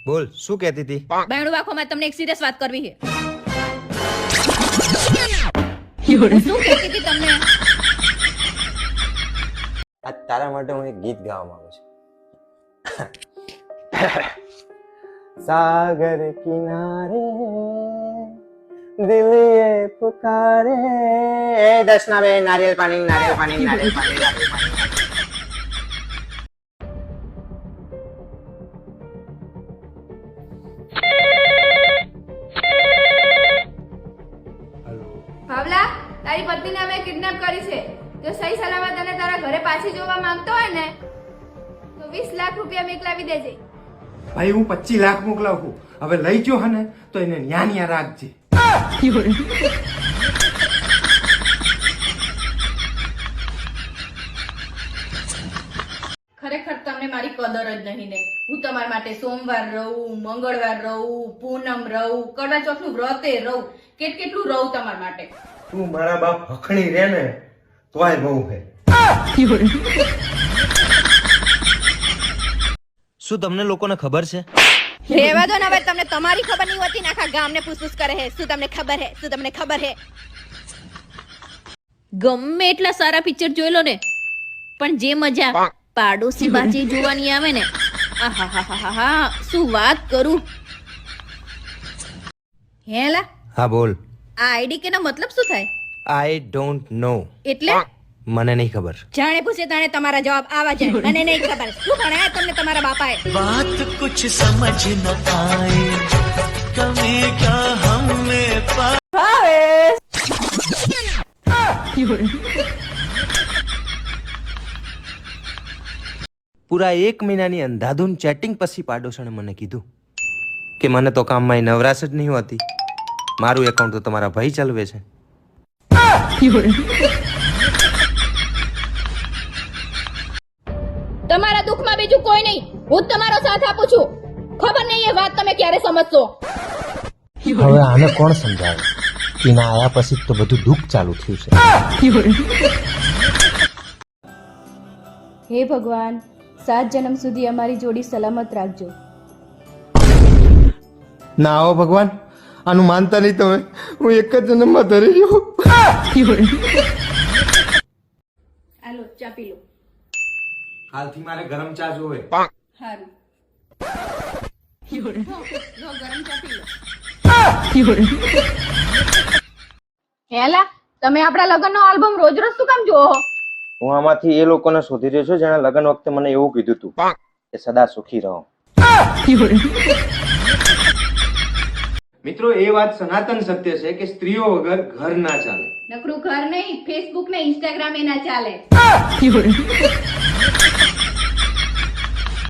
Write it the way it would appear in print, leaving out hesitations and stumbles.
બોલ શું કહેતી હતી? બાયણું વાખોમાં તમને એક સિરિયસ વાત કરવી છે. શું કહેતી હતી તમને? આ તારા માટે હું એક ગીત ગાવા માંગુ છું. सागर किनारे दिल ये पुकारे दर्शना बे नारियल पानी नारियल पानी नारियल पानी नारियल पानी. ભાવલા, તારી પત્નીને અમે કિડનેપ કરી છે. જો સહી સલામત અને તારા ઘરે પાછી જોવા માંગતો હોય ને તો 20 લાખ રૂપિયા મોકલાવી દેજે. ભાઈ હું 25 લાખ મોકલાવું. હવે લઈ જો હને તો એને ન્યા રાખજે. ખરેખર તમને મારી કદર જ નહીં ને. હું તમારા માટે સોમવાર રહું, મંગળવાર રહું, પૂનમ રહું, કડવા ચોથનું વ્રતે રહું, કેટલું રહું તમારા માટે. તું મારા બાપ ભખણી રે ને તોય બહુ હે. શું તમને લોકોને ખબર છે? રેવા દો ને હવે, તમને તમારી ખબર નહીં હોતી ને આખા ગામને પૂછપૂછ કરે છે. શું તમને ખબર હે? શું તમને ખબર હે? ગમે એટલા સારા પિક્ચર જોઈ લો ને, પણ જે મજા પાડોશી બાજી જોવાની આવે ને, આહાહાહાહા, શું વાત કરું. હેલા, હા બોલ. આ આઈડી કે નો મતલબ શું થાય? I don't know. એટલે મને નહીં ખબર. જાણે પૂછે તાણે તમારા જવાબ આવા જાય. મને નહીં ખબર. શું ભણાયા તમને તમારા બાપાએ? बात कुछ समझ न आए कमी क्या हमने પૂરા 1 મહિનાની અંધાધૂન ચેટિંગ પછી પાડોશણે મને કીધું કે મને તો કામમાં નવરાશ જ નહીં હોતી. મારું એકાઉન્ટ તો તમારા ભાઈ ચાલવે છે. તમારા દુઃખમાં બીજું કોઈ નહીં, હું જ તમારો સાથ આપું છું. ખબર નહીં એ વાત તમે ક્યારે સમજશો. હવે આને કોણ સમજાવે? એના આયા પછી તો બધું દુઃખ ચાલુ થયું છે. હે ભગવાન, 7 જન્મ સુધી અમારી જોડી સલામત રાખજો. ના આવો ભગવાન, આનું માનતા નહીં તમે. હું એક જ જન્મમાં ધરી ગયો. આલો ચા પી લો. હાલથી મારે ગરમ ચા જોવે. હારું. લો ગરમ ચા પી લો. હેલા, તમે આપણા લગ્નનો આલ્બમ રોજ રોજ શું કામ જોવો? હું આમાંથી એ લોકોને શોધી રહ્યો છું જેણે લગ્ન વખતે મને એવું કીધું હતું કે સદા સુખી રહો. મિત્રો એ વાત સનાતન સત્ય છે કે સ્ત્રીઓ વગર ઘર ના ચાલે. નકરું ઘર નહીં, ફેસબુક ને ઇન્સ્ટાગ્રામ એ ના ચાલે.